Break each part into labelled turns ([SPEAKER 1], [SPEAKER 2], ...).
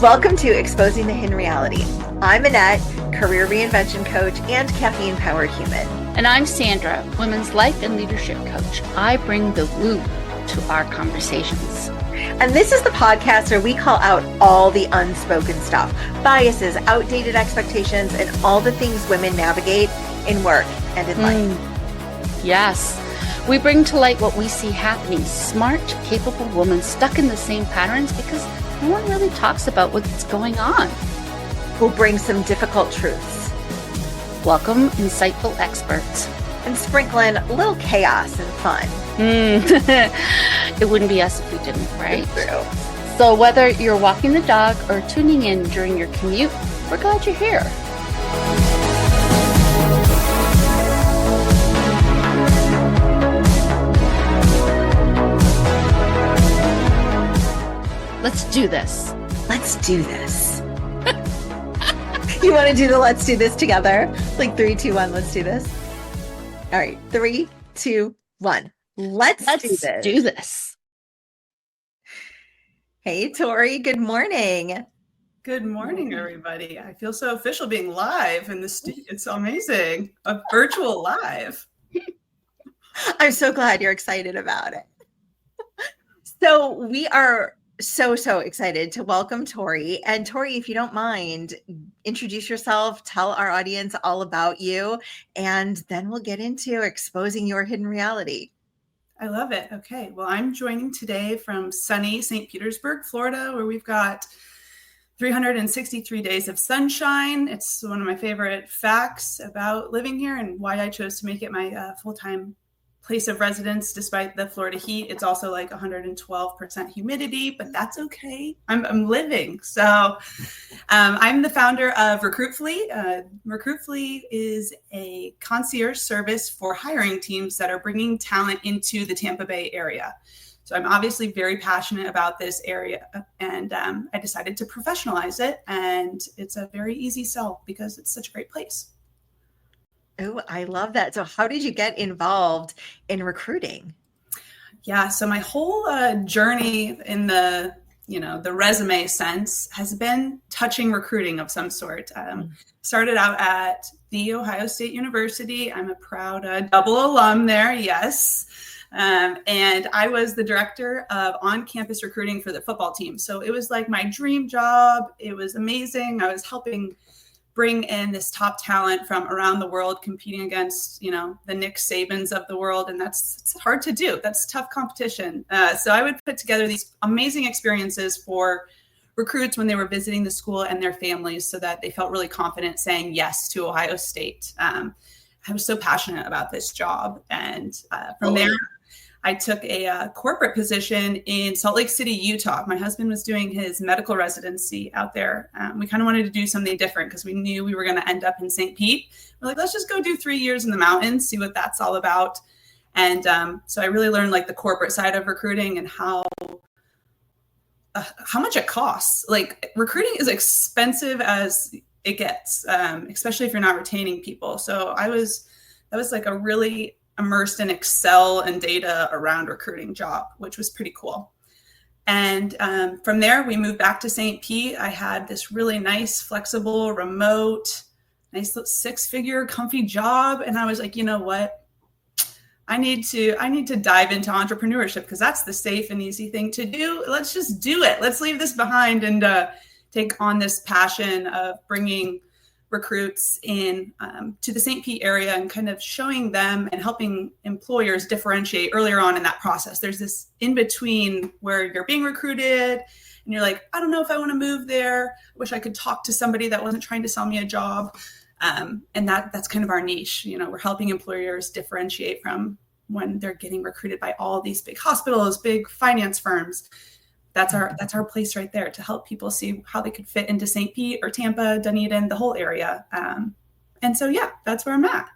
[SPEAKER 1] Welcome to Exposing the Hidden Reality. I'm Annette, career reinvention coach and caffeine-powered human.
[SPEAKER 2] And I'm Sandra, women's life and leadership coach. I bring the woo to our conversations.
[SPEAKER 1] And this is the podcast where we call out all the unspoken stuff, biases, outdated expectations, and all the things women navigate in work and in life.
[SPEAKER 2] Yes. We bring to light what we see happening. Smart, capable women stuck in the same patterns because no one really talks about what's going on.
[SPEAKER 1] We'll bring some difficult truths.
[SPEAKER 2] Welcome, insightful experts.
[SPEAKER 1] And sprinkle in a little chaos and fun.
[SPEAKER 2] It wouldn't be us if we didn't, right?
[SPEAKER 1] True.
[SPEAKER 2] So whether you're walking the dog or tuning in during your commute, we're glad you're here. Let's do this.
[SPEAKER 1] Let's do this. You want to do the let's do this together? Like 3, 2, 1, let's do this. All right, 3, 2, 1. Let's
[SPEAKER 2] do this.
[SPEAKER 1] Hey, Tori, good morning.
[SPEAKER 3] Good morning, everybody. I feel so official being live in the studio. It's amazing. A virtual live.
[SPEAKER 1] I'm so glad you're excited about it. So we are so excited to welcome Tori. And Tori, if you don't mind, introduce yourself, tell our audience all about you, and then we'll get into exposing your hidden reality.
[SPEAKER 3] I love it. Okay. Well, I'm joining today from sunny St. Petersburg, Florida, where we've got 363 days of sunshine. It's one of my favorite facts about living here and why I chose to make it my full-time place of residence. Despite the Florida heat, it's also like 112% humidity, but that's okay. I'm living. So I'm the founder of Recruitfully. Recruitfully is a concierge service for hiring teams that are bringing talent into the Tampa Bay area. So I'm obviously very passionate about this area, and I decided to professionalize it. And it's a very easy sell because it's such a great place.
[SPEAKER 1] Oh, I love that. So how did you get involved in recruiting?
[SPEAKER 3] Yeah, so my whole journey in the resume sense has been touching recruiting of some sort. Started out at The Ohio State University. I'm a proud double alum there, yes. And I was the director of on-campus recruiting for the football team. So it was like my dream job. It was amazing. I was helping bring in this top talent from around the world, competing against, the Nick Sabans of the world. And it's hard to do. That's tough competition. So I would put together these amazing experiences for recruits when they were visiting the school and their families so that they felt really confident saying yes to Ohio State. I was so passionate about this job. And from there, I took a corporate position in Salt Lake City, Utah. My husband was doing his medical residency out there. We kind of wanted to do something different because we knew we were going to end up in St. Pete. We're like, let's just go do 3 years in the mountains, see what that's all about. And so I really learned like the corporate side of recruiting and how much it costs. Like recruiting is expensive as it gets, especially if you're not retaining people. So that was like a really immersed in Excel and data around recruiting job, which was pretty cool. And from there, we moved back to St. Pete. I had this really nice, flexible, remote, nice 6-figure comfy job. And I was like, you know what? I need to dive into entrepreneurship because that's the safe and easy thing to do. Let's just do it. Let's leave this behind and take on this passion of bringing recruits in to the St. Pete area and kind of showing them and helping employers differentiate earlier on in that process. There's this in between where you're being recruited and you're like, I don't know if I want to move there. I wish I could talk to somebody that wasn't trying to sell me a job. And that's kind of our niche. We're helping employers differentiate from when they're getting recruited by all these big hospitals, big finance firms. That's our place right there to help people see how they could fit into St. Pete or Tampa, Dunedin, the whole area. And so, yeah, that's where I'm at.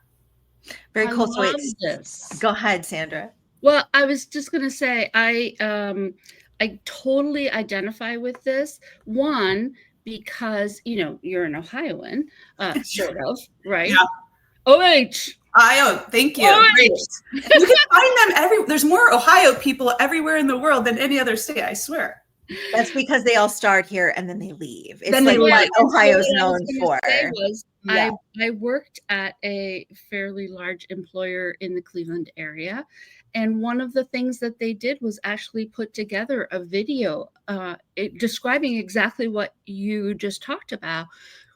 [SPEAKER 1] Very cool.
[SPEAKER 2] I love this.
[SPEAKER 1] Go ahead, Sandra.
[SPEAKER 2] Well, I was just going to say, I totally identify with this. One, because, you're an Ohioan, sort of, right?
[SPEAKER 3] Yeah.
[SPEAKER 2] OH.
[SPEAKER 3] Thank you. Great. You can find them there's more Ohio people everywhere in the world than any other state, I swear.
[SPEAKER 1] That's because they all start here and then they leave. It's
[SPEAKER 3] Then they
[SPEAKER 1] like
[SPEAKER 3] leave.
[SPEAKER 1] what Ohio's
[SPEAKER 2] what I was
[SPEAKER 1] known
[SPEAKER 2] gonna say
[SPEAKER 1] for.
[SPEAKER 2] was
[SPEAKER 1] Yeah.
[SPEAKER 2] I worked at a fairly large employer in the Cleveland area, and one of the things that they did was actually put together a video describing exactly what you just talked about,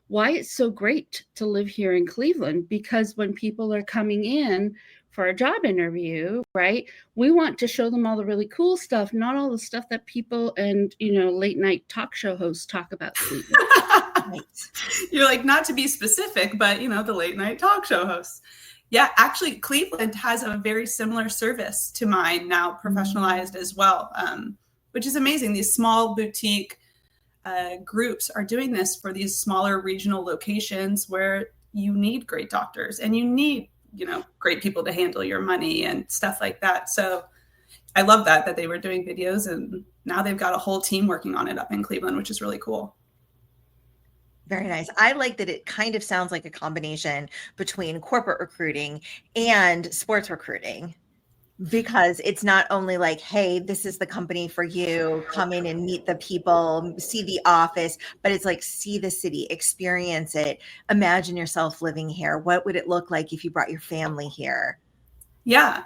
[SPEAKER 2] why it's so great to live here in Cleveland, because when people are coming in for a job interview, right, we want to show them all the really cool stuff, not all the stuff that people and, late night talk show hosts talk about Cleveland.
[SPEAKER 1] Right.
[SPEAKER 3] You're like, not to be specific, but the late night talk show hosts. Yeah, actually, Cleveland has a very similar service to mine now, professionalized as well, which is amazing. These small boutique groups are doing this for these smaller regional locations where you need great doctors and you need, great people to handle your money and stuff like that. So I love that they were doing videos, and now they've got a whole team working on it up in Cleveland, which is really cool.
[SPEAKER 1] Very nice. I like that it kind of sounds like a combination between corporate recruiting and sports recruiting, because it's not only like, hey, this is the company for you, come in and meet the people, see the office, but it's like, see the city, experience it. Imagine yourself living here. What would it look like if you brought your family here?
[SPEAKER 3] Yeah.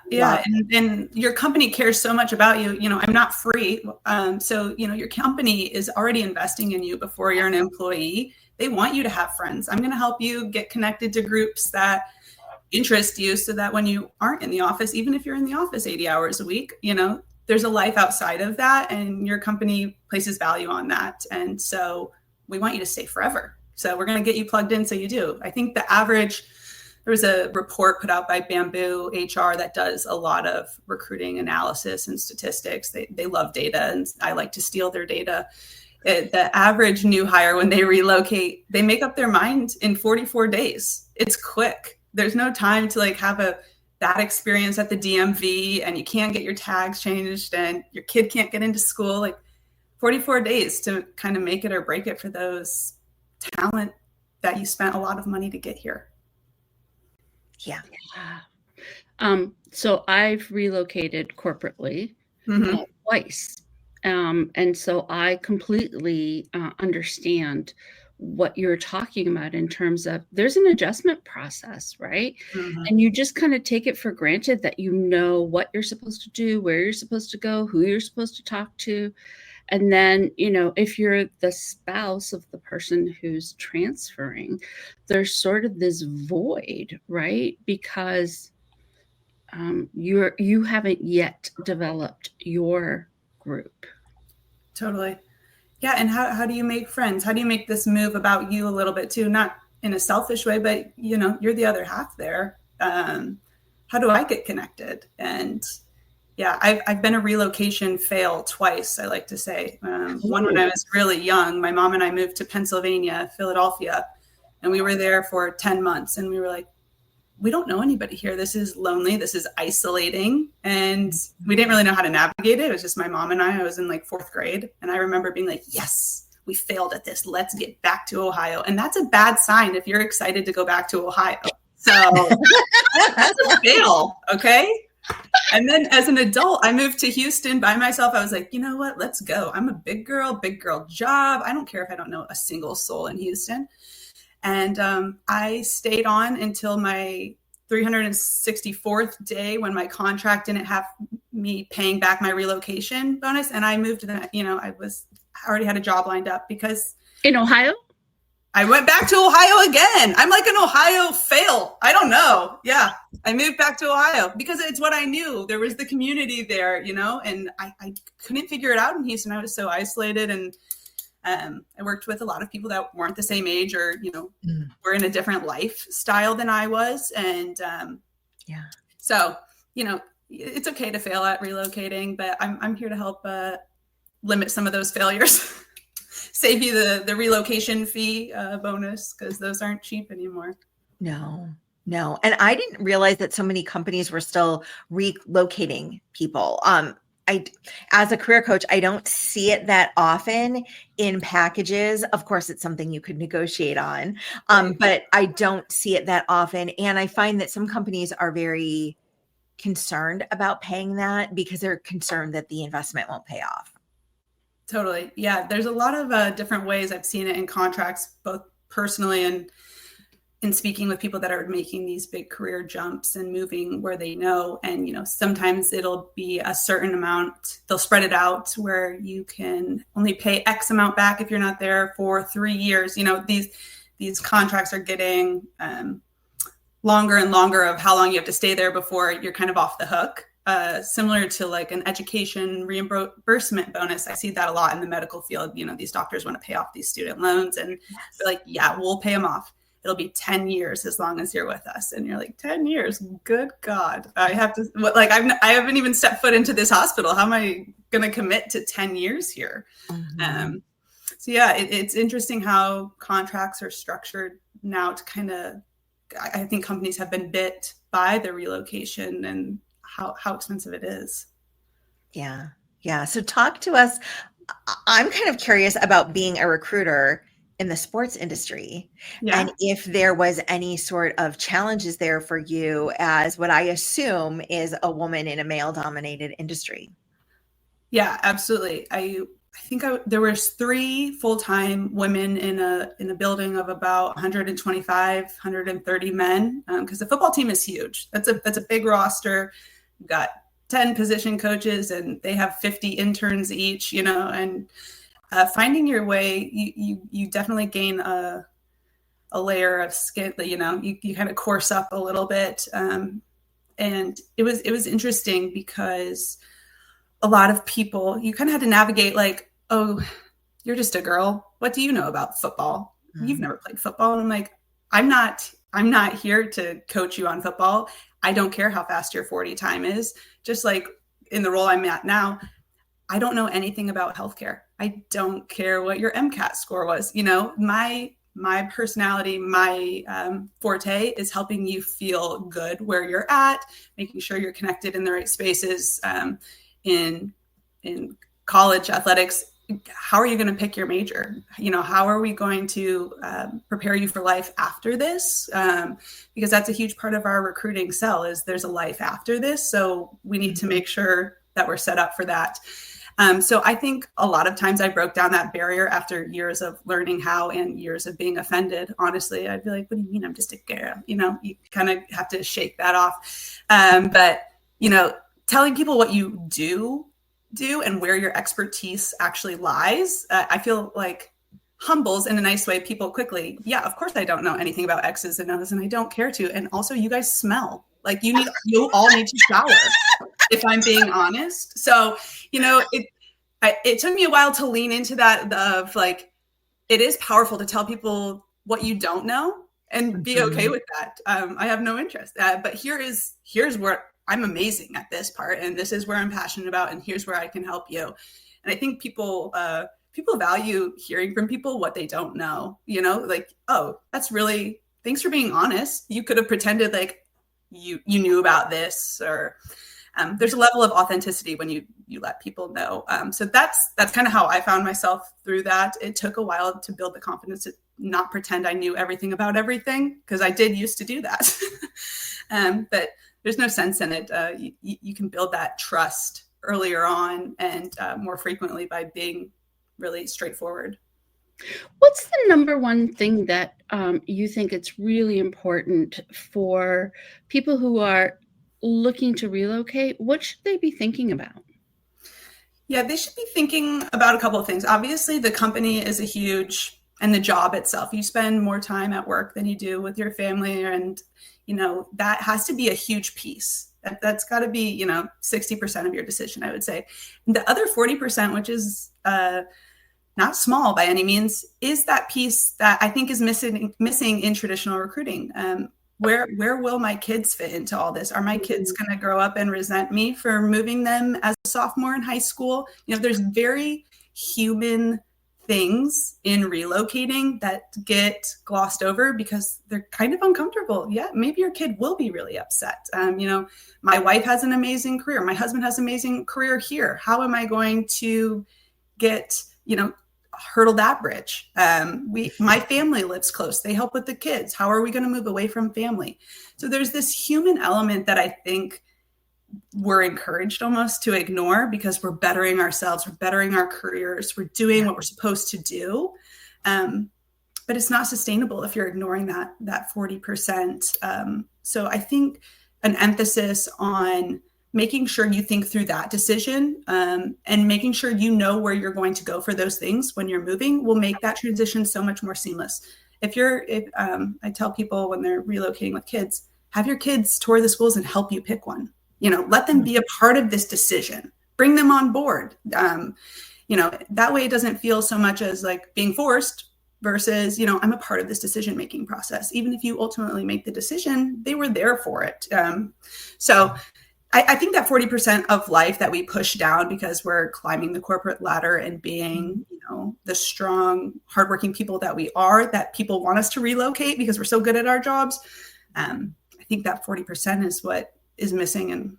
[SPEAKER 3] And your company cares so much about you. I'm not free. So, your company is already investing in you before you're an employee. They want you to have friends. I'm going to help you get connected to groups that interest you, so that when you aren't in the office, even if you're in the office 80 hours a week, there's a life outside of that, and your company places value on that. And so we want you to stay forever. So we're going to get you plugged in so you do. I think there was a report put out by Bamboo HR that does a lot of recruiting analysis and statistics. They love data, and I like to steal their data. The average new hire, when they relocate, they make up their mind in 44 days. It's quick. There's no time to have a bad experience at the DMV, and you can't get your tags changed, and your kid can't get into school. 44 days to kind of make it or break it for those talent that you spent a lot of money to get here.
[SPEAKER 1] Yeah.
[SPEAKER 2] So I've relocated corporately twice. And so I completely understand what you're talking about in terms of there's an adjustment process, right? And you just kind of take it for granted that what you're supposed to do, where you're supposed to go, who you're supposed to talk to. And then, if you're the spouse of the person who's transferring, there's sort of this void, right? Because you haven't yet developed your group.
[SPEAKER 3] Totally. Yeah. And how do you make friends? How do you make this move about you a little bit too? Not in a selfish way, but you're the other half there. How do I get connected? And yeah, I've been a relocation fail twice, I like to say. One when I was really young. My mom and I moved to Pennsylvania, Philadelphia, and we were there for 10 months. And we were like, we don't know anybody here. This is lonely. This is isolating. And we didn't really know how to navigate it. It was just my mom and I was in 4th grade. And I remember being like, yes, we failed at this. Let's get back to Ohio. And that's a bad sign if you're excited to go back to Ohio. So that's a fail. Okay. And then as an adult, I moved to Houston by myself. I was like, you know what? Let's go. I'm a big girl job. I don't care if I don't know a single soul in Houston. And I stayed on until my 364th day when my contract didn't have me paying back my relocation bonus. And I moved to I already had a job lined up because
[SPEAKER 2] in Ohio,
[SPEAKER 3] I went back to Ohio again. I'm like an Ohio fail. I don't know. Yeah. I moved back to Ohio because it's what I knew. There was the community there, and I couldn't figure it out in Houston. I was so isolated, and I worked with a lot of people that weren't the same age or, were in a different lifestyle than I was. And so, it's okay to fail at relocating, but I'm here to help limit some of those failures. Save you the relocation fee bonus, because those aren't cheap anymore.
[SPEAKER 1] No. And I didn't realize that so many companies were still relocating people. As a career coach, I don't see it that often in packages. Of course, it's something you could negotiate on, but I don't see it that often. And I find that some companies are very concerned about paying that because they're concerned that the investment won't pay off.
[SPEAKER 3] Totally. Yeah. There's a lot of different ways I've seen it in contracts, both personally and in speaking with people that are making these big career jumps and moving where they know. And, sometimes it'll be a certain amount. They'll spread it out where you can only pay X amount back if you're not there for 3 years. These contracts are getting longer and longer of how long you have to stay there before you're kind of off the hook. Similar to like an education reimbursement bonus. I see that a lot in the medical field. These doctors want to pay off these student loans and they're like, yeah, we'll pay them off. It'll be 10 years as long as you're with us. And you're like, 10 years, good God. I haven't even stepped foot into this hospital. How am I going to commit to 10 years here? Mm-hmm. So yeah, it's interesting how contracts are structured now to kind of, I think companies have been bit by the relocation and how expensive it is.
[SPEAKER 1] Yeah. Yeah. So talk to us. I'm kind of curious about being a recruiter in the sports industry, and if there was any sort of challenges there for you as what I assume is a woman in a male dominated industry.
[SPEAKER 3] Yeah, absolutely. I think there was 3 full-time women in a building of about 125, 130 men, because the football team is huge. That's a big roster. You've got 10 position coaches and they have 50 interns each, and finding your way, you definitely gain a layer of skin that, you kind of course up a little bit. And it was interesting because a lot of people, you kind of had to navigate like, oh, you're just a girl. What do you know about football? Mm-hmm. You've never played football. And I'm like, I'm not here to coach you on football. I don't care how fast your 40 time is. Just like in the role I'm at now, I don't know anything about healthcare. I don't care what your MCAT score was. My personality, my forte is helping you feel good where you're at, making sure you're connected in the right spaces. In college athletics, how are you going to pick your major? How are we going to prepare you for life after this? Because that's a huge part of our recruiting sell is there's a life after this. So we need to make sure that we're set up for that. So I think a lot of times I broke down that barrier after years of learning how and years of being offended. Honestly, I'd be like, what do you mean I'm just a girl? You kind of have to shake that off. But telling people what you do and where your expertise actually lies, I feel like humbles in a nice way people quickly. Yeah, of course I don't know anything about X's and O's and I don't care to. And also you guys smell like you all need to shower if I'm being honest. So, it took me a while to lean into that of like, it is powerful to tell people what you don't know and be okay with that. I have no interest. But here's where I'm amazing at this part. And this is where I'm passionate about. And here's where I can help you. And I think people value hearing from people what they don't know, like, oh, that's really, thanks for being honest. You could have pretended like you knew about this or there's a level of authenticity when you let people know. So that's kind of how I found myself through that. It took a while to build the confidence to not pretend I knew everything about everything because I did used to do that. But there's no sense in it. You can build that trust earlier on and more frequently by being really straightforward.
[SPEAKER 2] What's the number one thing that you think it's really important for people who are looking to relocate? What should they be thinking about?
[SPEAKER 3] Yeah, they should be thinking about a couple of things. Obviously, the company is a huge, and the job itself. You spend more time at work than you do with your family. And, that has to be a huge piece. That's got to be, 60% of your decision, I would say. And the other 40%, which is not small by any means, is that piece that I think is missing in traditional recruiting. Where will my kids fit into all this? Are my kids going to grow up and resent me for moving them as a sophomore in high school? There's very human things in relocating that get glossed over because they're kind of uncomfortable. Yeah, maybe your kid will be really upset. My wife has an amazing career. My husband has an amazing career here. How am I going to get, hurdle that bridge? My family lives close. They help with the kids. How are we going to move away from family? So there's this human element that I think we're encouraged almost to ignore because we're bettering ourselves, we're bettering our careers, we're doing what we're supposed to do. But it's not sustainable if you're ignoring that 40%. So I think an emphasis on making sure you think through that decision, and making sure you know where you're going to go for those things when you're moving will make that transition so much more seamless. I tell people when they're relocating with kids, have your kids tour the schools and help you pick one. Let them be a part of this decision. Bring them on board. That way it doesn't feel so much as like being forced versus, I'm a part of this decision-making process. Even if you ultimately make the decision, they were there for it. So I think that 40% of life that we push down because we're climbing the corporate ladder and being, the strong, hardworking people that we are, that people want us to relocate because we're so good at our jobs. I think that 40% is what is missing.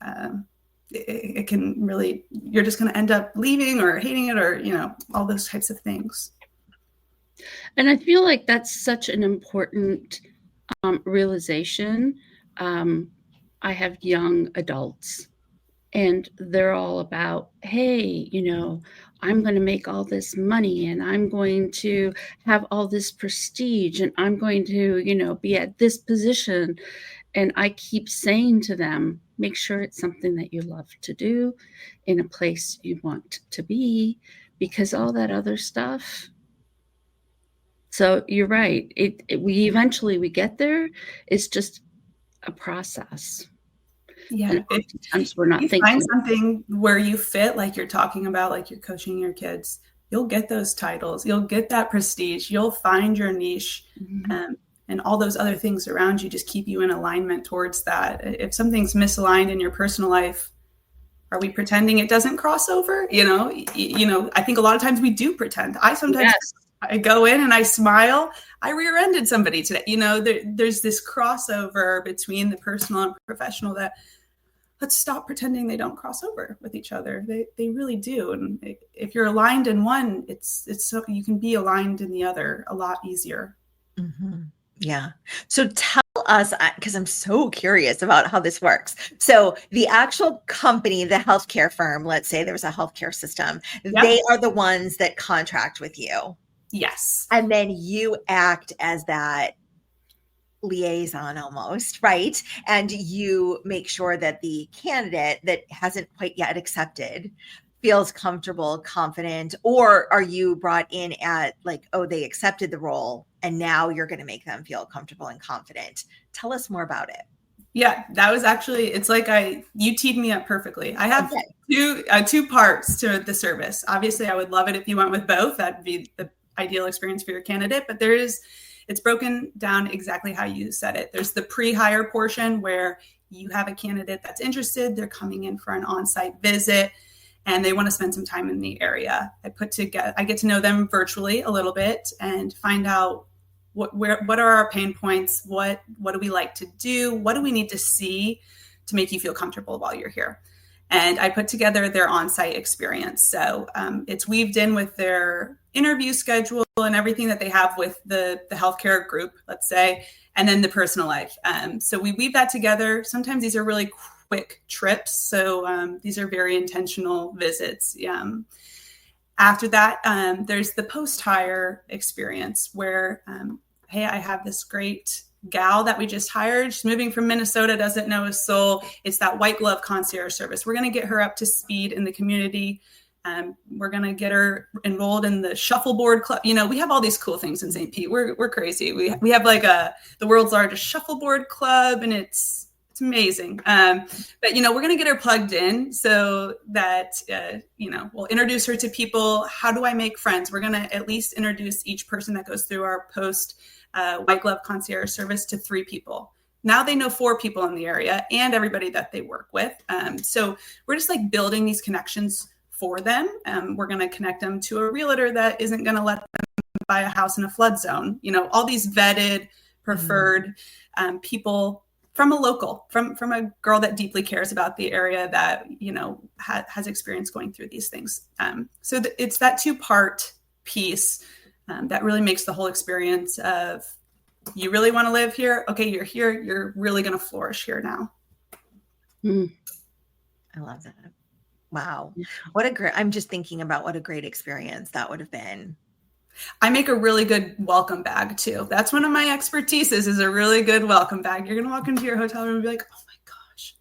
[SPEAKER 3] And it can really, you're just going to end up leaving or hating it or, all those types of things.
[SPEAKER 2] And I feel like that's such an important realization. I have young adults and they're all about, hey, I'm going to make all this money and I'm going to have all this prestige and I'm going to, be at this position. And I keep saying to them, make sure it's something that you love to do in a place you want to be, because all that other stuff. So you're right. We eventually get there. It's just a process.
[SPEAKER 3] Yeah.
[SPEAKER 2] Sometimes we're not thinking.
[SPEAKER 3] Find something where you fit, like you're talking about, like you're coaching your kids. You'll get those titles. You'll get that prestige. You'll find your niche. Mm-hmm. And all those other things around you just keep you in alignment towards that. If something's misaligned in your personal life, are we pretending it doesn't cross over? I think a lot of times we do pretend. I go in and I smile. I rear-ended somebody today. There's this crossover between the personal and professional that let's stop pretending they don't cross over with each other. They really do. And if you're aligned in one, it's so you can be aligned in the other a lot easier.
[SPEAKER 1] Mm-hmm. Yeah. So tell us, because I'm so curious about how this works. So the actual company, the healthcare firm, let's say there was a healthcare system, they are the ones that contract with you.
[SPEAKER 3] Yes.
[SPEAKER 1] And then you act as that liaison almost, right? And you make sure that the candidate that hasn't quite yet accepted feels comfortable, confident, or are you brought in at like, oh, they accepted the role and now you're going to make them feel comfortable and confident? Tell us more about it.
[SPEAKER 3] Yeah, that was actually, it's like you teed me up perfectly. I have two parts to the service. Obviously, I would love it if you went with both. That'd be the ideal experience for your candidate, but it's broken down exactly how you said it. There's the pre-hire portion where you have a candidate that's interested. They're coming in for an on-site visit and they want to spend some time in the area. I get to know them virtually a little bit and find out what are our pain points? What do we like to do? What do we need to see to make you feel comfortable while you're here? And I put together their on-site experience. So it's weaved in with their interview schedule and everything that they have with the healthcare group, let's say, and then the personal life. So we weave that together. Sometimes these are really quick trips. So these are very intentional visits. After that, there's the post-hire experience where, hey, I have this great gal that we just hired. She's moving from Minnesota, doesn't know a soul. It's that white glove concierge service. We're going to get her up to speed in the community. We're going to get her enrolled in the shuffleboard club. We have all these cool things in St. Pete. We're crazy. We have like the world's largest shuffleboard club, and it's amazing. But we're going to get her plugged in so that, we'll introduce her to people. How do I make friends? We're going to at least introduce each person that goes through our post white glove concierge service to 3 people. Now they know 4 people in the area and everybody that they work with. So we're just like building these connections for them. We're going to connect them to a realtor that isn't going to let them buy a house in a flood zone. All these vetted, preferred people from a local, from a girl that deeply cares about the area that, has experience going through these things. So it's that 2-part piece that really makes the whole experience of, you really want to live here? Okay, you're here. You're really going to flourish here now.
[SPEAKER 1] I love that. Wow. I'm just thinking about what a great experience that would have been.
[SPEAKER 3] I make a really good welcome bag too. That's one of my expertises, is a really good welcome bag. You're going to walk into your hotel room and be like, oh my gosh.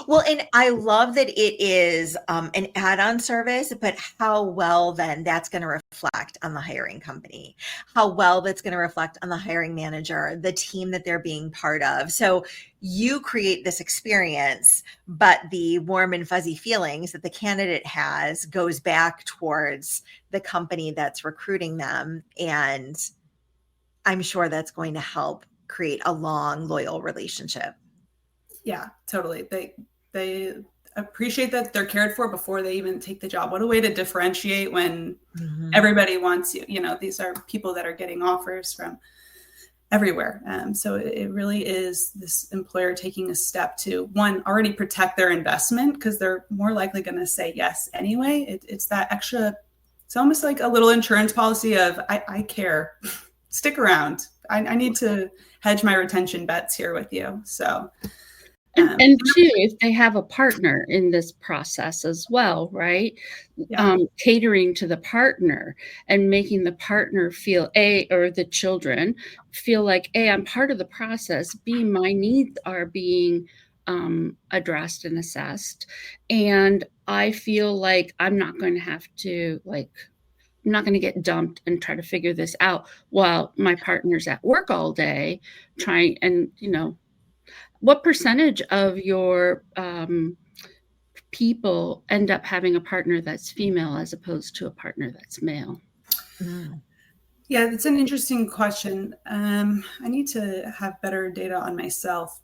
[SPEAKER 1] Well, and I love that it is an add-on service, but how well then that's going to reflect on the hiring company, how well that's going to reflect on the hiring manager, the team that they're being part of. So you create this experience, but the warm and fuzzy feelings that the candidate has goes back towards the company that's recruiting them. And I'm sure that's going to help create a long, loyal relationship.
[SPEAKER 3] Yeah, totally. They appreciate that they're cared for before they even take the job. What a way to differentiate when everybody wants you. You know, these are people that are getting offers from everywhere. So it really is this employer taking a step to, one, already protect their investment, because they're more likely going to say yes anyway. It's that extra, it's almost like a little insurance policy of, I care, stick around. I need to hedge my retention bets here with you. So.
[SPEAKER 2] And two, if they have a partner in this process as well, right?
[SPEAKER 3] Yeah.
[SPEAKER 2] Catering to the partner and making the partner feel, or the children feel like, I'm part of the process. B, my needs are being addressed and assessed. And I feel like I'm not going to have to, I'm not going to get dumped and try to figure this out while my partner's at work all day trying, and, what percentage of your people end up having a partner that's female as opposed to a partner that's male?
[SPEAKER 3] Yeah, that's an interesting question. I need to have better data on myself.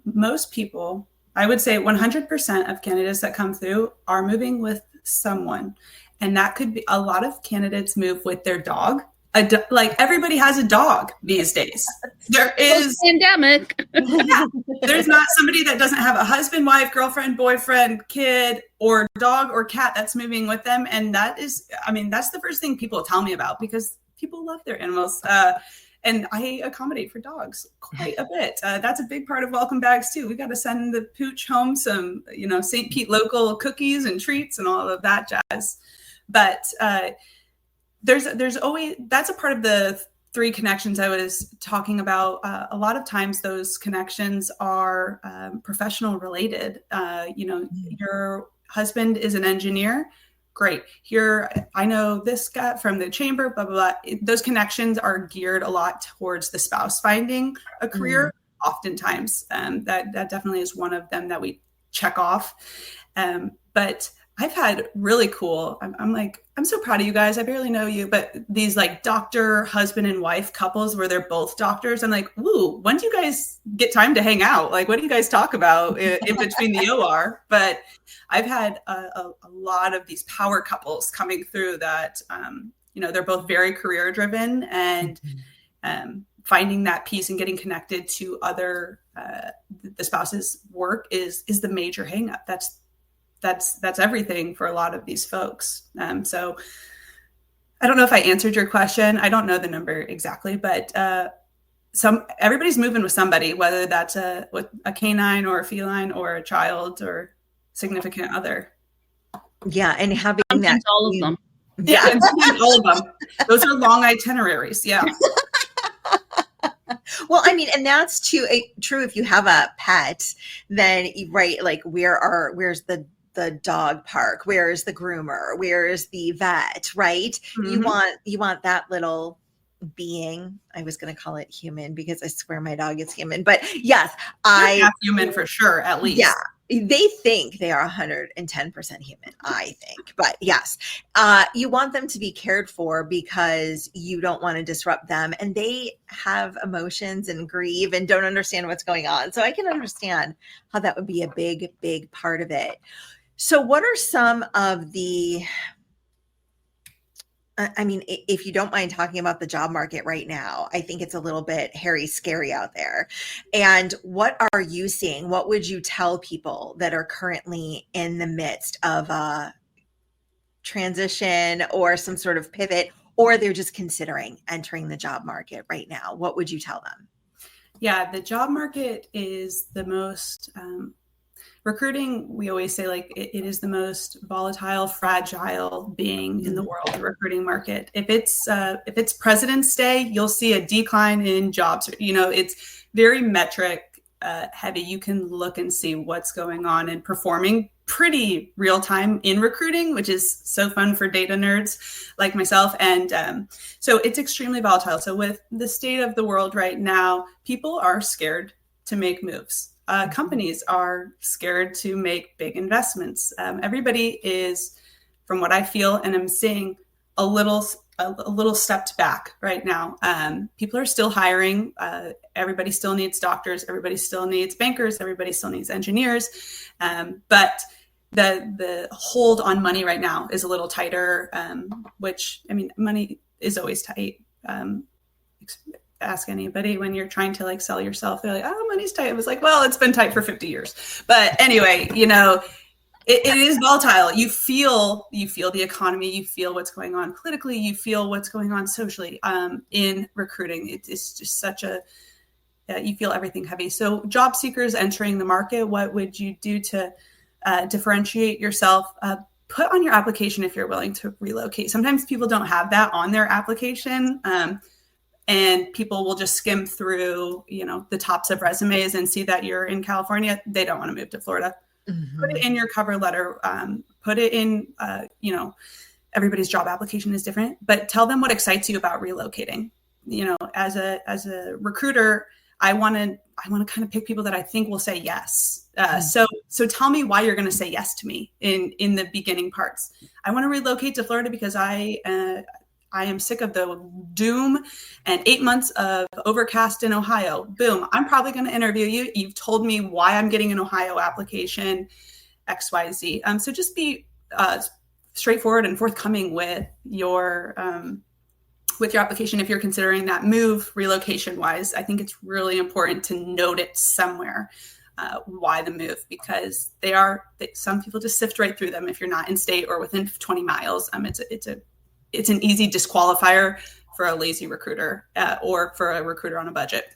[SPEAKER 3] Most people, I would say 100% of candidates that come through are moving with someone. And that could be, a lot of candidates move with their dog. Like everybody has a dog these days. There is
[SPEAKER 2] pandemic.
[SPEAKER 3] Yeah, there's not somebody that doesn't have a husband, wife, girlfriend, boyfriend, kid, or dog or cat that's moving with them. And that is, that's the first thing people tell me about, because people love their animals. And I accommodate for dogs quite a bit. That's a big part of welcome bags too. We got to send the pooch home some, St. Pete local cookies and treats and all of that jazz. But there's always, that's a part of the 3 connections I was talking about. A lot of times those connections are professional related. Your husband is an engineer. Great. Here, I know this guy from the chamber, blah, blah, blah. Those connections are geared a lot towards the spouse finding a career. Oftentimes, that definitely is one of them that we check off. But I've had really cool, I'm so proud of you guys. I barely know you, but these doctor, husband and wife couples where they're both doctors. I'm like, ooh, when do you guys get time to hang out? What do you guys talk about in between the OR? But I've had a lot of these power couples coming through that, they're both very career driven, and finding that peace and getting connected to other, the spouse's work is the major hang up. That's everything for a lot of these folks. So I don't know if I answered your question. I don't know the number exactly, but everybody's moving with somebody, whether that's with a canine or a feline or a child or significant other.
[SPEAKER 1] Yeah, and having
[SPEAKER 2] sometimes that all of them.
[SPEAKER 3] Yeah, and sometimes all of them. Those are long itineraries. Yeah.
[SPEAKER 1] Well, and that's true if you have a pet, then right, where's the dog park, where's the groomer, where's the vet, right? You want that little being. I was going to call it human because I swear my dog is human, but yes,
[SPEAKER 3] half human for sure, at least.
[SPEAKER 1] Yeah, they think they are 110% human, I think. But yes, you want them to be cared for because you don't want to disrupt them. And they have emotions and grieve and don't understand what's going on. So I can understand how that would be a big, big part of it. So what are some of the, if you don't mind talking about the job market right now, I think it's a little bit hairy, scary out there. And what are you seeing? What would you tell people that are currently in the midst of a transition or some sort of pivot, or they're just considering entering the job market right now? What would you tell them?
[SPEAKER 3] Yeah, the job market is the most recruiting, we always say like it is the most volatile, fragile being in the world, the recruiting market. If it's President's Day, you'll see a decline in jobs. It's very metric heavy. You can look and see what's going on and performing pretty real time in recruiting, which is so fun for data nerds like myself. And so it's extremely volatile. So with the state of the world right now, people are scared to make moves. Companies are scared to make big investments. Everybody is, from what I feel and I'm seeing, a little stepped back right now. People are still hiring. Everybody still needs doctors. Everybody still needs bankers. Everybody still needs engineers. But the hold on money right now is a little tighter, which, I mean, money is always tight. Ask anybody when you're trying to like sell yourself, they're like, oh, money's tight. It was like, well, it's been tight for 50 years. But anyway, it is volatile. You feel the economy, you feel what's going on politically, you feel what's going on socially. In recruiting, it's just such you feel everything heavy. So job seekers entering the market, what would you do to differentiate yourself? Put on your application if you're willing to relocate. Sometimes people don't have that on their application. And people will just skim through, the tops of resumes and see that you're in California. They don't want to move to Florida. Mm-hmm. Put it in your cover letter. Put it in, everybody's job application is different, but tell them what excites you about relocating. As a recruiter, I want to kind of pick people that I think will say yes. So tell me why you're going to say yes to me in the beginning parts. I want to relocate to Florida because I am sick of the doom and 8 months of overcast in Ohio. Boom. I'm probably going to interview you. You've told me why I'm getting an Ohio application, XYZ. So just be straightforward and forthcoming with your application. If you're considering that move relocation wise, I think it's really important to note it somewhere, why the move, because some people just sift right through them. If you're not in state or within 20 miles, it's an easy disqualifier for a lazy recruiter or for a recruiter on a budget.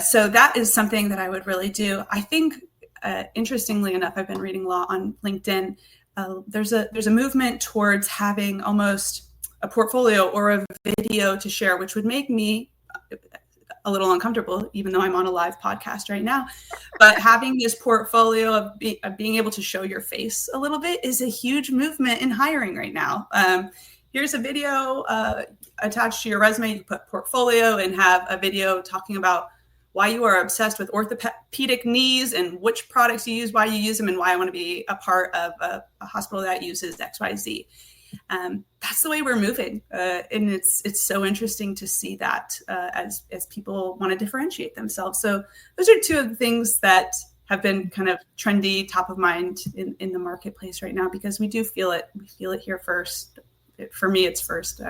[SPEAKER 3] So that is something that I would really do. I think, interestingly enough, I've been reading a lot on LinkedIn. There's a movement towards having almost a portfolio or a video to share, which would make me a little uncomfortable, even though I'm on a live podcast right now. But having this portfolio of being able to show your face a little bit is a huge movement in hiring right now. Here's a video attached to your resume. You put portfolio and have a video talking about why you are obsessed with orthopedic knees and which products you use, why you use them, and why I want to be a part of a hospital that uses XYZ. That's the way we're moving. And it's so interesting to see that as people want to differentiate themselves. So those are two of the things that have been kind of trendy, top of mind in the marketplace right now, because we do feel it. We feel it here first. For me, it's first.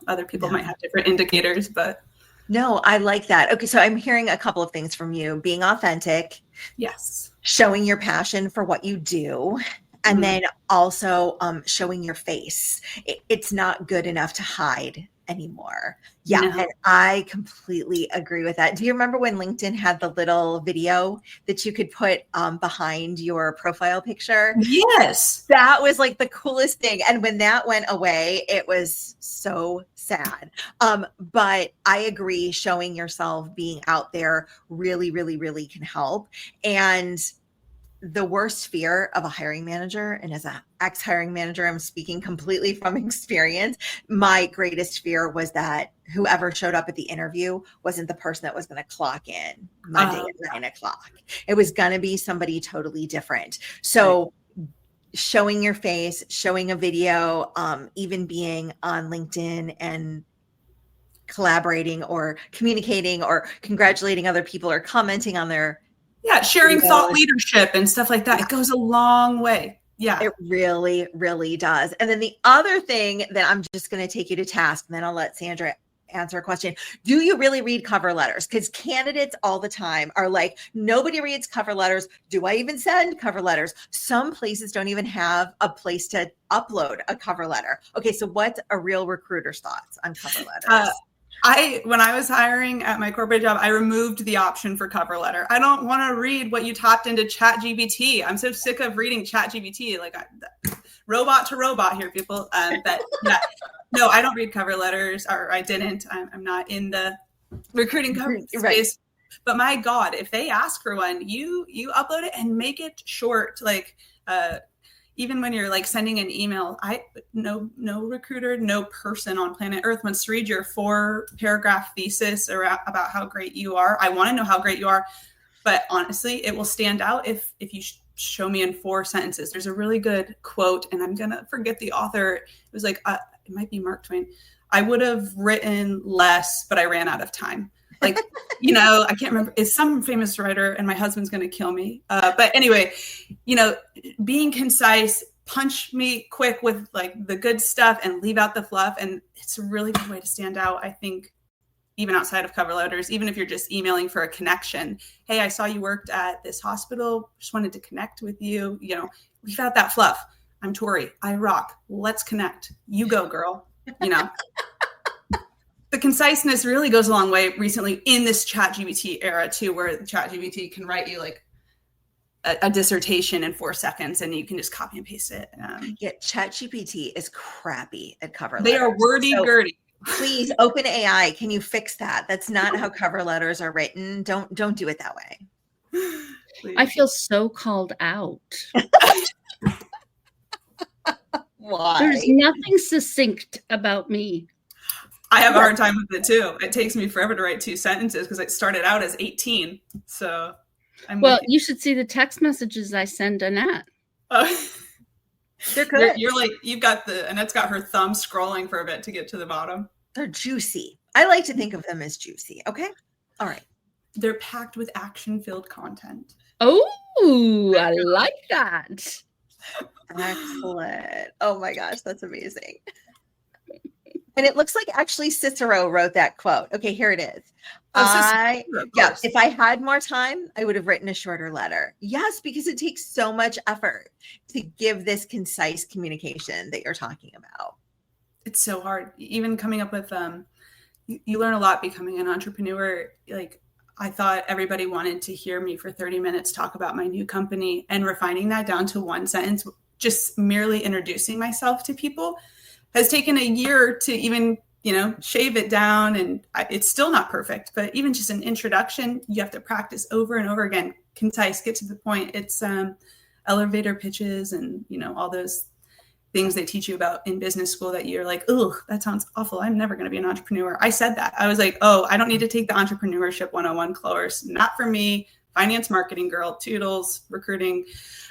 [SPEAKER 3] Other people might have different indicators, but.
[SPEAKER 1] No, I like that. Okay. So I'm hearing a couple of things from you: being authentic.
[SPEAKER 3] Yes.
[SPEAKER 1] Showing your passion for what you do. And then also showing your face. It's not good enough to hide anymore. Yeah. No. And I completely agree with that. Do you remember when LinkedIn had the little video that you could put behind your profile picture?
[SPEAKER 3] Yes.
[SPEAKER 1] That was like the coolest thing. And when that went away, it was so sad. But I agree, showing yourself, being out there really, really, really can help. And the worst fear of a hiring manager, and as an ex-hiring manager, I'm speaking completely from experience, my greatest fear was that whoever showed up at the interview wasn't the person that was going to clock in Monday at 9 o'clock. It was going to be somebody totally different. So showing your face, showing a video, even being on LinkedIn and collaborating or communicating or congratulating other people or commenting on their
[SPEAKER 3] sharing thought leadership and stuff like that. It goes a long way. Yeah.
[SPEAKER 1] It really, really does. And then the other thing that I'm just going to take you to task, and then I'll let Sandra answer a question. Do you really read cover letters? Because candidates all the time are like, nobody reads cover letters. Do I even send cover letters? Some places don't even have a place to upload a cover letter. Okay. So what's a real recruiter's thoughts on cover letters?
[SPEAKER 3] When I was hiring at my corporate job, I removed the option for cover letter. I don't want to read what you typed into ChatGPT. I'm so sick of reading ChatGPT. Like robot to robot here, people. But yeah, no, I don't read cover letters, or I didn't. I'm not in the recruiting cover space. Right. But my God, if they ask for one, you upload it and make it short. Like even when you're like sending an email, no recruiter, no person on planet Earth wants to read your 4-paragraph thesis about how great you are. I want to know how great you are, but honestly, it will stand out if you show me in 4 sentences. There's a really good quote, and I'm gonna forget the author. It was like it might be Mark Twain. I would have written less, but I ran out of time. Like, I can't remember. It's some famous writer, and my husband's going to kill me. But anyway, being concise, punch me quick with like the good stuff and leave out the fluff. And it's a really good way to stand out, I think, even outside of cover letters, even if you're just emailing for a connection. Hey, I saw you worked at this hospital. Just wanted to connect with you. Leave out that fluff. I'm Tori. I rock. Let's connect. You go, girl. The conciseness really goes a long way recently in this ChatGPT era too, where ChatGPT can write you like a dissertation in 4 seconds, and you can just copy and paste it.
[SPEAKER 1] Yeah, ChatGPT is crappy at cover
[SPEAKER 3] letters. They are wordy-gurdy.
[SPEAKER 1] Please, OpenAI, can you fix that? That's not how cover letters are written. Don't do it that way.
[SPEAKER 2] Please. I feel so called out.
[SPEAKER 1] Why?
[SPEAKER 2] There's nothing succinct about me.
[SPEAKER 3] I have a hard time with it too. It takes me forever to write 2 sentences because I started out as 18. So
[SPEAKER 2] you should see the text messages I send Annette.
[SPEAKER 1] They're good.
[SPEAKER 3] You're like, Annette's got her thumb scrolling for a bit to get to the bottom.
[SPEAKER 1] They're juicy. I like to think of them as juicy. Okay. All right.
[SPEAKER 3] They're packed with action-filled content.
[SPEAKER 2] Oh, I like that.
[SPEAKER 1] Excellent. Oh my gosh, that's amazing. And it looks like actually Cicero wrote that quote. Okay, here it is. If I had more time, I would have written a shorter letter. Yes, because it takes so much effort to give this concise communication that you're talking about.
[SPEAKER 3] It's so hard. Even coming up with, you learn a lot becoming an entrepreneur. Like, I thought everybody wanted to hear me for 30 minutes talk about my new company, and refining that down to 1 sentence, just merely introducing myself to people has taken a year to even, shave it down. And it's still not perfect, but even just an introduction, you have to practice over and over again. Concise, get to the point. It's elevator pitches and, all those things they teach you about in business school that you're like, oh, that sounds awful. I'm never going to be an entrepreneur. I said that. I was like, oh, I don't need to take the entrepreneurship 101 course. Not for me. Finance, marketing girl, toodles, recruiting.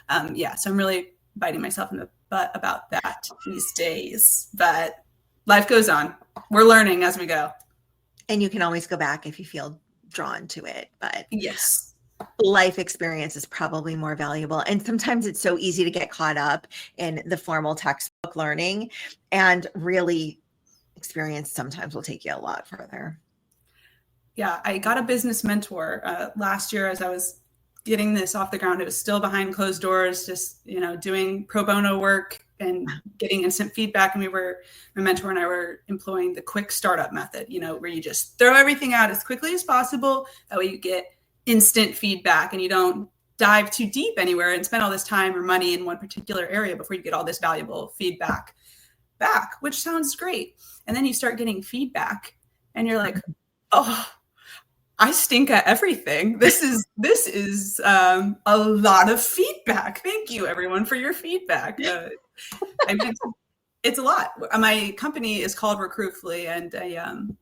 [SPEAKER 3] So I'm really biting myself in the butt about that these days, but life goes on. We're learning as we go.
[SPEAKER 1] And you can always go back if you feel drawn to it, but
[SPEAKER 3] yes,
[SPEAKER 1] life experience is probably more valuable. And sometimes it's so easy to get caught up in the formal textbook learning, and really experience sometimes will take you a lot further.
[SPEAKER 3] Yeah, I got a business mentor last year as I was getting this off the ground. It was still behind closed doors, just, doing pro bono work and getting instant feedback. And my mentor and I were employing the quick startup method, where you just throw everything out as quickly as possible. That way you get instant feedback and you don't dive too deep anywhere and spend all this time or money in one particular area before you get all this valuable feedback back, which sounds great. And then you start getting feedback and you're like, oh, I stink at everything. This is a lot of feedback. Thank you, everyone, for your feedback. It's a lot. My company is called Recruitfully, and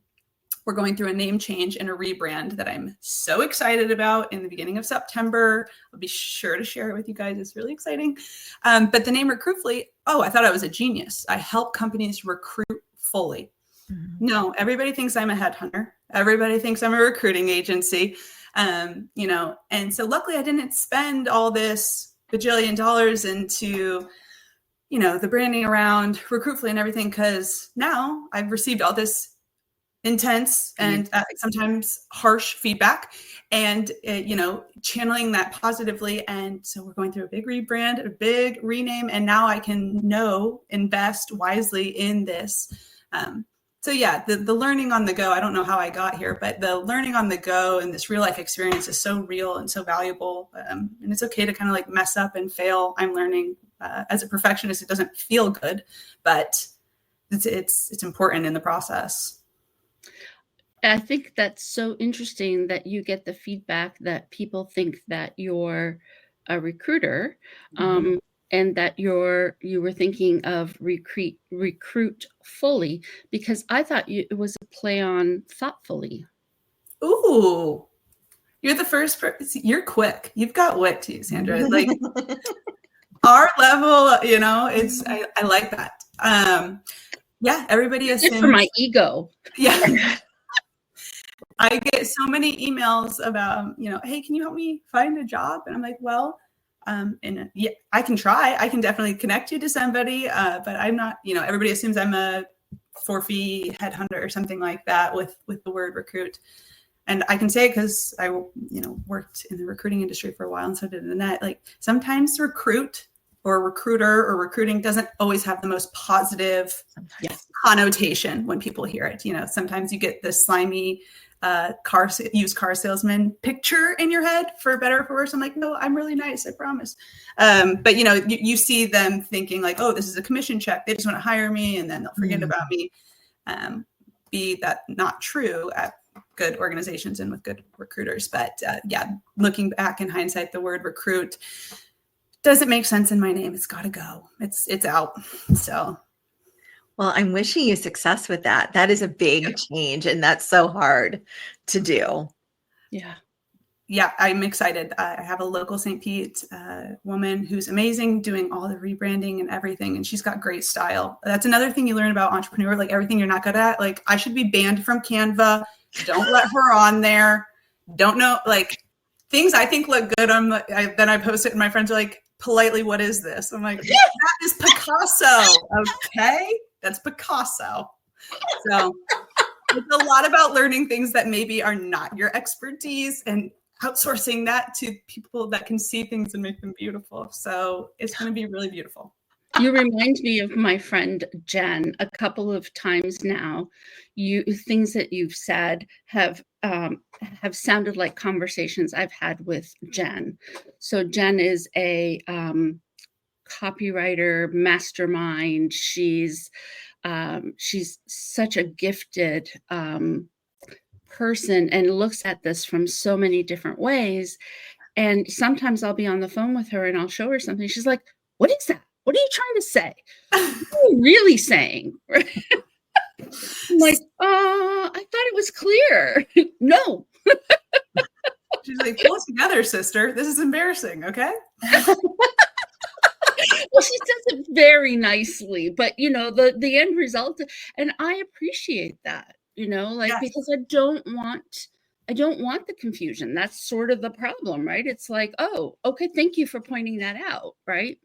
[SPEAKER 3] we're going through a name change and a rebrand that I'm so excited about in the beginning of September. I'll be sure to share it with you guys. It's really exciting. But the name Recruitfully, I thought I was a genius. I help companies recruit fully. Mm-hmm. No, everybody thinks I'm a headhunter. Everybody thinks I'm a recruiting agency. And so luckily I didn't spend all this bajillion dollars into, the branding around Recruitfully and everything, because now I've received all this intense and sometimes harsh feedback and, channeling that positively. And so we're going through a big rebrand, a big rename, and now I can invest wisely in this. So yeah, the learning on the go, I don't know how I got here, but the learning on the go and this real life experience is so real and so valuable. And it's okay to kind of like mess up and fail. I'm learning as a perfectionist, it doesn't feel good, but it's important in the process.
[SPEAKER 2] I think that's so interesting that you get the feedback that people think that you're a recruiter, and that you were thinking of recruit fully, because I thought it was a play on thoughtfully.
[SPEAKER 3] Ooh, you're the first person. You're quick. You've got wit to you, Sandra. Like our level, you know, it's I like that. Yeah, everybody assumes
[SPEAKER 2] for my ego.
[SPEAKER 3] Yeah. I get so many emails about, you know, hey, can you help me find a job? And I'm like, well, and yeah, I can try. I can definitely connect you to somebody, but I'm not, you know, everybody assumes I'm a for-fee headhunter or something like that with the word recruit. And I can say it because I, you know, worked in the recruiting industry for a while, and so did Annette. Like sometimes recruit or recruiter or recruiting doesn't always have the most positive connotation when people hear it. You know, sometimes you get this slimy used car salesman picture in your head, for better or for worse. I'm like, no, I'm really nice, I promise. But you know, you see them thinking like, oh, this is a commission check. They just want to hire me and then they'll forget about me. Be that not true at good organizations and with good recruiters. But yeah, looking back in hindsight, the word recruit doesn't make sense in my name. It's got to go. It's out. So.
[SPEAKER 1] Well, I'm wishing you success with that. That is a big change, and that's so hard to do.
[SPEAKER 2] Yeah.
[SPEAKER 3] Yeah, I'm excited. I have a local St. Pete woman who's amazing, doing all the rebranding and everything, and she's got great style. That's another thing you learn about entrepreneur, like everything you're not good at. Like I should be banned from Canva. Don't let her on there. Don't know, like things I think look good. Then I post it and my friends are like, politely, what is this? I'm like, that is Picasso. Okay. That's Picasso. So it's a lot about learning things that maybe are not your expertise and outsourcing that to people that can see things and make them beautiful. So it's going to be really beautiful.
[SPEAKER 2] You remind me of my friend Jen. A couple of times now, things that you've said have sounded like conversations I've had with Jen. So Jen is a copywriter mastermind. She's such a gifted person and looks at this from so many different ways. And sometimes I'll be on the phone with her and I'll show her something. She's like, what is that? What are you trying to say? What are you really saying? I'm like, I thought it was clear. No.
[SPEAKER 3] She's like, pull it together, sister. This is embarrassing, okay?
[SPEAKER 2] Well, she does it very nicely, but you know, the end result, and I appreciate that, you know, like, yes. Because I don't want the confusion. That's sort of the problem, right? It's like, oh, okay, thank you for pointing that out, right?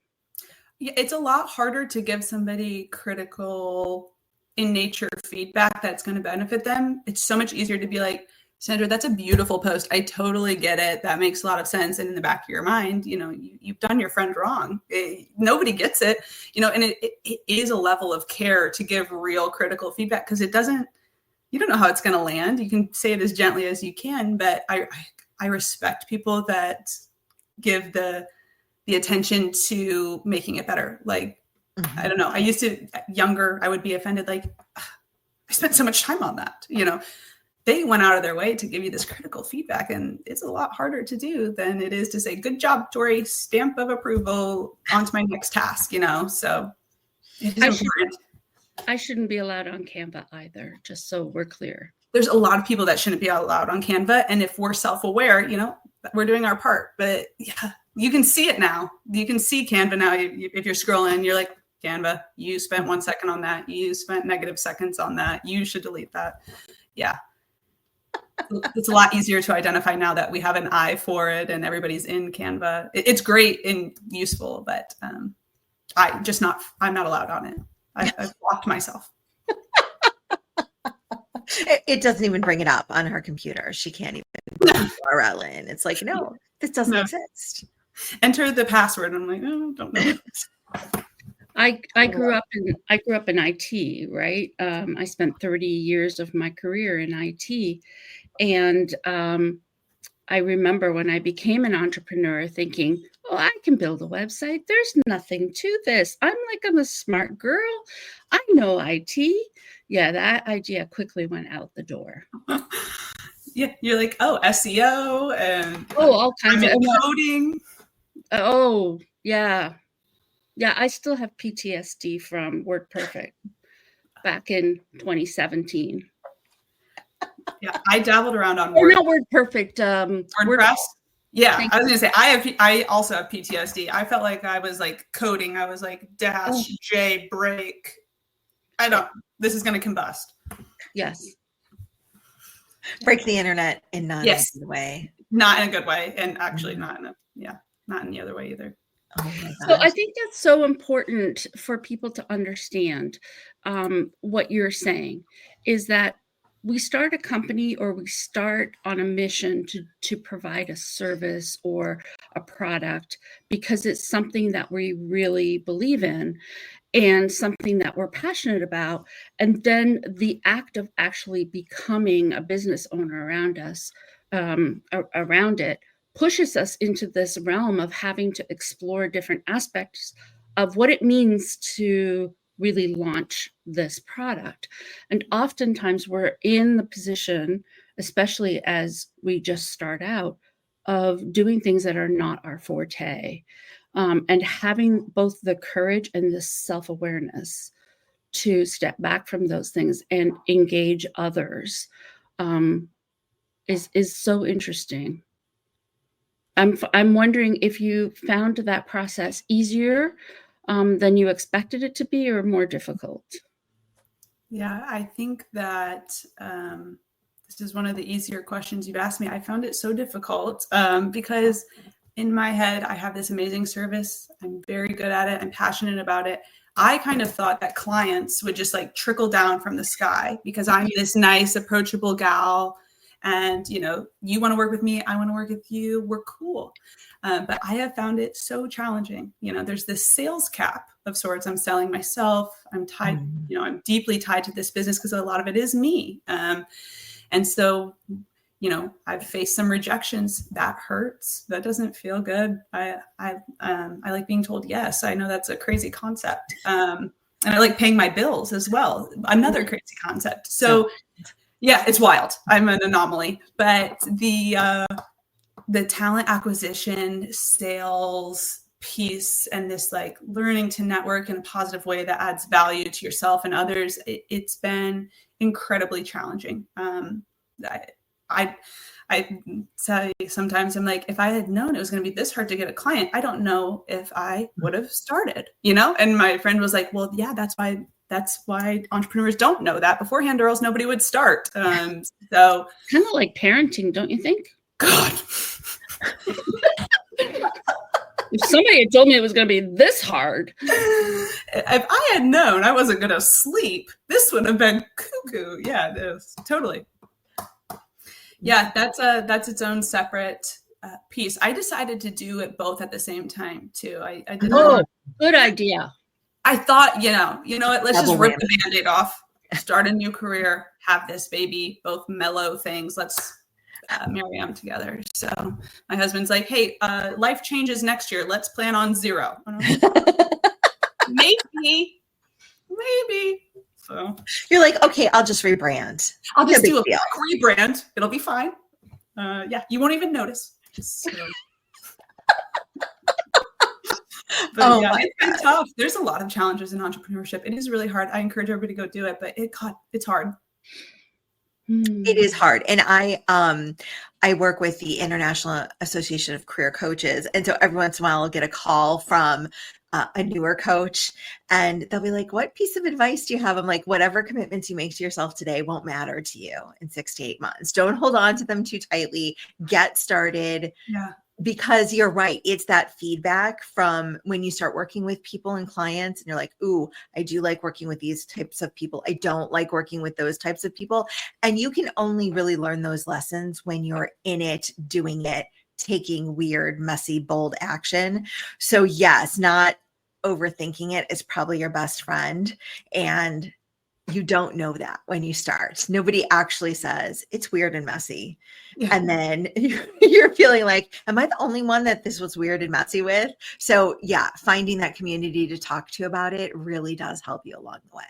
[SPEAKER 3] Yeah, it's a lot harder to give somebody critical in nature feedback that's going to benefit them. It's so much easier to be like, Sandra, that's a beautiful post. I totally get it. That makes a lot of sense. And in the back of your mind, you know, you've done your friend wrong. Nobody gets it, you know, and it is a level of care to give real critical feedback because you don't know how it's going to land. You can say it as gently as you can, but I respect people that give the attention to making it better. Like, I don't know. I used to, younger, I would be offended. Like, I spent so much time on that, you know. They went out of their way to give you this critical feedback, and it's a lot harder to do than it is to say, good job, Tori, stamp of approval, on to my next task, you know? So it is important.
[SPEAKER 2] I shouldn't be allowed on Canva either, just so we're clear.
[SPEAKER 3] There's a lot of people that shouldn't be allowed on Canva. And if we're self-aware, you know, we're doing our part. But yeah, you can see it now. You can see Canva now. If you're scrolling, you're like, Canva, you spent 1 second on that. You spent negative seconds on that. You should delete that. Yeah. It's a lot easier to identify now that we have an eye for it and everybody's in Canva. It's great and useful, but I'm not allowed on it. I've blocked myself.
[SPEAKER 1] It doesn't even bring it up on her computer. She can't even put the URL in. It's like, no, this doesn't exist.
[SPEAKER 3] Enter the password. I'm like, oh, don't know.
[SPEAKER 2] I grew up in IT, right? I spent 30 years of my career in IT, and I remember when I became an entrepreneur thinking, oh, I can build a website. There's nothing to this. I'm a smart girl. I know IT. Yeah, that idea quickly went out the door.
[SPEAKER 3] Yeah, you're like, oh, SEO and
[SPEAKER 2] all kinds of
[SPEAKER 3] coding.
[SPEAKER 2] Oh, yeah. Yeah, I still have PTSD from WordPerfect back in 2017.
[SPEAKER 3] Yeah, I dabbled around on
[SPEAKER 2] not WordPerfect.
[SPEAKER 3] WordPress. Yeah, I was gonna say I also have PTSD. I felt like I was like coding. I was like -J break. This is gonna combust.
[SPEAKER 2] Yes.
[SPEAKER 1] Break the internet in not a good way.
[SPEAKER 3] Not in a good way, and actually not in the other way either.
[SPEAKER 1] Oh my
[SPEAKER 2] so I think that's so important for people to understand. What you're saying is that we start a company or we start on a mission to provide a service or a product because it's something that we really believe in and something that we're passionate about. And then the act of actually becoming a business owner around us, around it, pushes us into this realm of having to explore different aspects of what it means to really launch this product. And oftentimes we're in the position, especially as we just start out, of doing things that are not our forte. And having both the courage and the self-awareness to step back from those things and engage others is so interesting. I'm wondering if you found that process easier than you expected it to be, or more difficult.
[SPEAKER 3] Yeah, I think that this is one of the easier questions you've asked me. I found it so difficult because in my head, I have this amazing service. I'm very good at it. I'm passionate about it. I kind of thought that clients would just like trickle down from the sky because I'm this nice, approachable gal. And, you want to work with me. I want to work with you. We're cool. But I have found it so challenging. There's this sales cap of sorts. I'm selling myself. I'm tied, I'm deeply tied to this business because a lot of it is me. And so, I've faced some rejections. That hurts. That doesn't feel good. I like being told yes. I know that's a crazy concept. And I like paying my bills as well. Another crazy concept. So yeah, it's wild. I'm an anomaly. But the talent acquisition, sales piece, and this like learning to network in a positive way that adds value to yourself and others, it's been incredibly challenging. I say sometimes I'm like, if I had known it was going to be this hard to get a client, I don't know if I would have started, And my friend was like, well, yeah, that's why entrepreneurs don't know that beforehand, or else nobody would start. So
[SPEAKER 2] kind of like parenting, don't you think?
[SPEAKER 3] God.
[SPEAKER 2] If somebody had told me it was going to be this hard.
[SPEAKER 3] If I had known I wasn't going to sleep, this would have been cuckoo. Yeah, it is. Totally. Yeah, that's its own separate piece. I decided to do it both at the same time too. I did.
[SPEAKER 2] Oh, good idea.
[SPEAKER 3] I thought, you know what? Let's just rip the Band-Aid off, start a new career, have this baby, both mellow things. Let's marry them together. So my husband's like, hey, life changes next year. Let's plan on 0. Maybe. So
[SPEAKER 1] you're like, okay, I'll just rebrand.
[SPEAKER 3] I'll just do a quick rebrand. It'll be fine. Yeah, you won't even notice. But yeah, it's been tough. There's a lot of challenges in entrepreneurship. It is really hard. I encourage everybody to go do it, but it's hard.
[SPEAKER 1] It is hard. And I work with the International Association of Career Coaches. And so every once in a while I'll get a call from a newer coach, and they'll be like, what piece of advice do you have? I'm like, whatever commitments you make to yourself today won't matter to you in 6 to 8 months. Don't hold on to them too tightly. Get started.
[SPEAKER 3] Yeah.
[SPEAKER 1] Because you're right. It's that feedback from when you start working with people and clients and you're like, ooh, I do like working with these types of people. I don't like working with those types of people. And you can only really learn those lessons when you're in it, doing it, taking weird, messy, bold action. So yes, not overthinking it is probably your best friend. And you don't know that when you start. Nobody actually says it's weird and messy. Yeah. And then you're feeling like, am I the only one that this was weird and messy with? So yeah, finding that community to talk to about it really does help you along the way.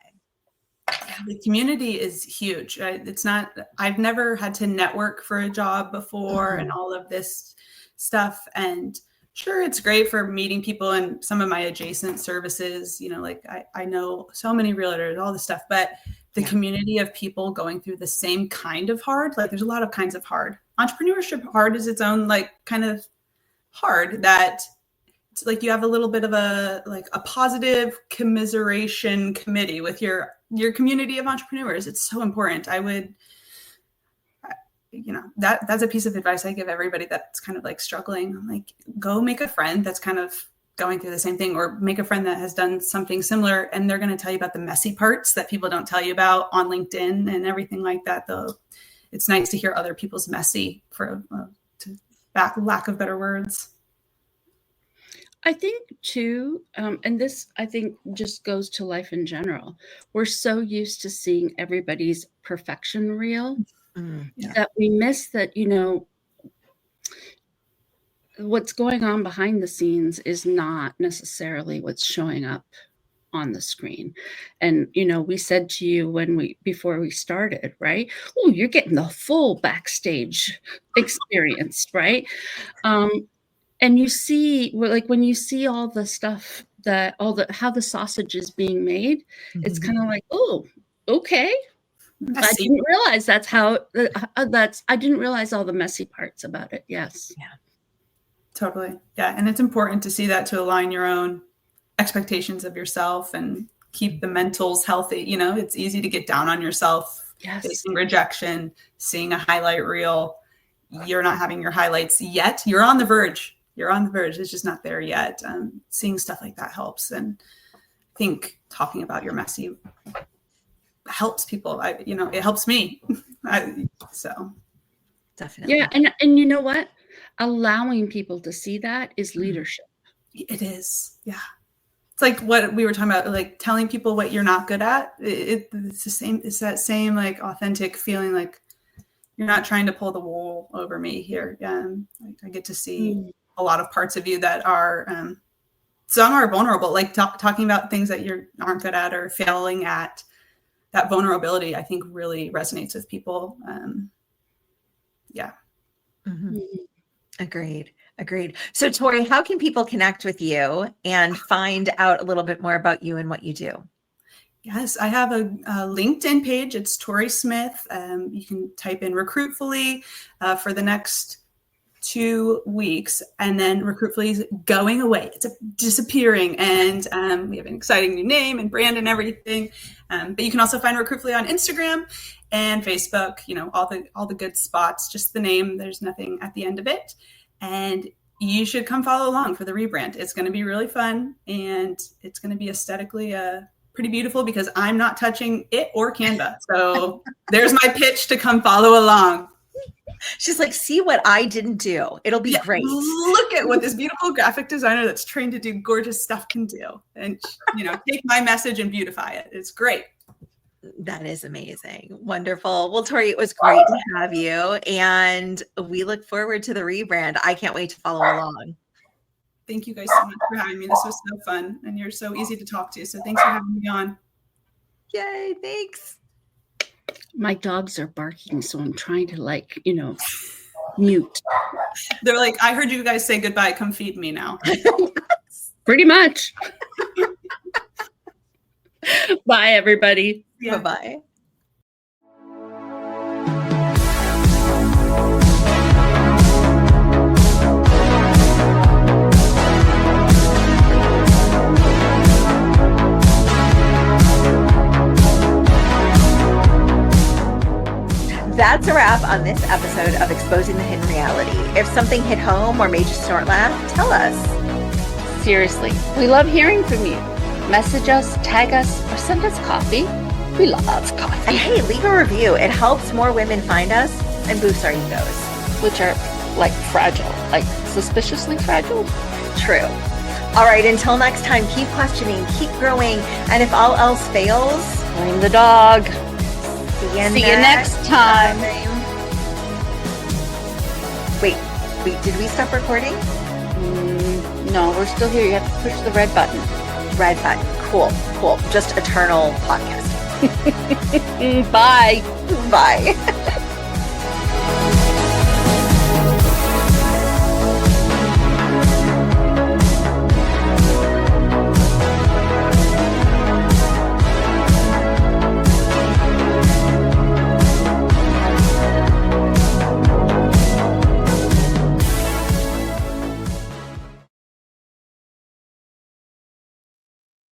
[SPEAKER 3] Yeah, the community is huge. It's not, I've never had to network for a job before and all of this stuff. And sure, it's great for meeting people in some of my adjacent services, you know, like I know so many realtors, all this stuff, but the community of people going through the same kind of hard, like there's a lot of kinds of hard. Entrepreneurship hard is its own like kind of hard that it's like you have a little bit of a positive commiseration committee with your community of entrepreneurs. It's so important. I would, you know, that's a piece of advice I give everybody that's kind of like struggling. I'm like, go make a friend that's kind of going through the same thing, or make a friend that has done something similar. And they're going to tell you about the messy parts that people don't tell you about on LinkedIn and everything like that. Though it's nice to hear other people's messy, for lack of better words.
[SPEAKER 2] I think too, and this I think just goes to life in general. We're so used to seeing everybody's perfection reel that we miss that, you know, what's going on behind the scenes is not necessarily what's showing up on the screen. And, you know, we said to you before we started, right? Oh, you're getting the full backstage experience, right? And you see, like when you see all the stuff how the sausage is being made, it's kind of like, oh, okay. I didn't realize I didn't realize all the messy parts about it. Yes.
[SPEAKER 3] Yeah. Totally. Yeah. And it's important to see that, to align your own expectations of yourself and keep the mentals healthy. You know, it's easy to get down on yourself, facing rejection, seeing a highlight reel. You're not having your highlights yet. You're on the verge. It's just not there yet. Seeing stuff like that helps. And I think talking about your messy helps people. It helps me. So
[SPEAKER 2] definitely. Yeah. And you know what? Allowing people to see that is leadership.
[SPEAKER 3] It is. Yeah. It's like what we were talking about, like telling people what you're not good at. It's the same. It's that same like authentic feeling, like you're not trying to pull the wool over me here. I get to see a lot of parts of you that are, some are vulnerable, like talking about things that you aren't good at or failing at. That vulnerability, I think, really resonates with people. Yeah.
[SPEAKER 1] Mm-hmm. Agreed. So Tori, how can people connect with you and find out a little bit more about you and what you do?
[SPEAKER 3] Yes, I have a LinkedIn page. It's Tori Smith. You can type in Recruitfully for the next 2 weeks, and then Recruitfully is going away. It's disappearing, and we have an exciting new name and brand and everything. But you can also find Recruitfully on Instagram and Facebook. You know, all the good spots. Just the name. There's nothing at the end of it, and you should come follow along for the rebrand. It's going to be really fun, and it's going to be aesthetically pretty beautiful because I'm not touching it or Canva. So there's my pitch to come follow along.
[SPEAKER 1] She's like, see what I didn't do. It'll be great.
[SPEAKER 3] Look at what this beautiful graphic designer that's trained to do gorgeous stuff can do. And, you know, take my message and beautify it. It's great.
[SPEAKER 1] That is amazing. Wonderful. Well, Tori, it was great to have you. And we look forward to the rebrand. I can't wait to follow along.
[SPEAKER 3] Thank you guys so much for having me. This was so fun. And you're so easy to talk to. So thanks for having me on.
[SPEAKER 1] Yay. Thanks.
[SPEAKER 2] My dogs are barking, so I'm trying to mute.
[SPEAKER 3] They're like, I heard you guys say goodbye. Come feed me now.
[SPEAKER 2] Pretty much. Bye, everybody.
[SPEAKER 1] Yeah. Bye-bye. That's a wrap on this episode of Exposing the Hidden Reality. If something hit home or made you snort laugh, tell us.
[SPEAKER 2] Seriously, we love hearing from you. Message us, tag us, or send us coffee. We love coffee.
[SPEAKER 1] And hey, leave a review. It helps more women find us and boosts our egos.
[SPEAKER 2] Which are like fragile, like suspiciously fragile.
[SPEAKER 1] True. All right, until next time, keep questioning, keep growing, and if all else fails,
[SPEAKER 4] blame the dog.
[SPEAKER 1] see you
[SPEAKER 4] next time.
[SPEAKER 1] Wait, did we stop recording?
[SPEAKER 4] No, we're still here. You have to push the red button.
[SPEAKER 1] Red button. Cool. Just eternal podcast.
[SPEAKER 4] Bye.
[SPEAKER 1] Bye.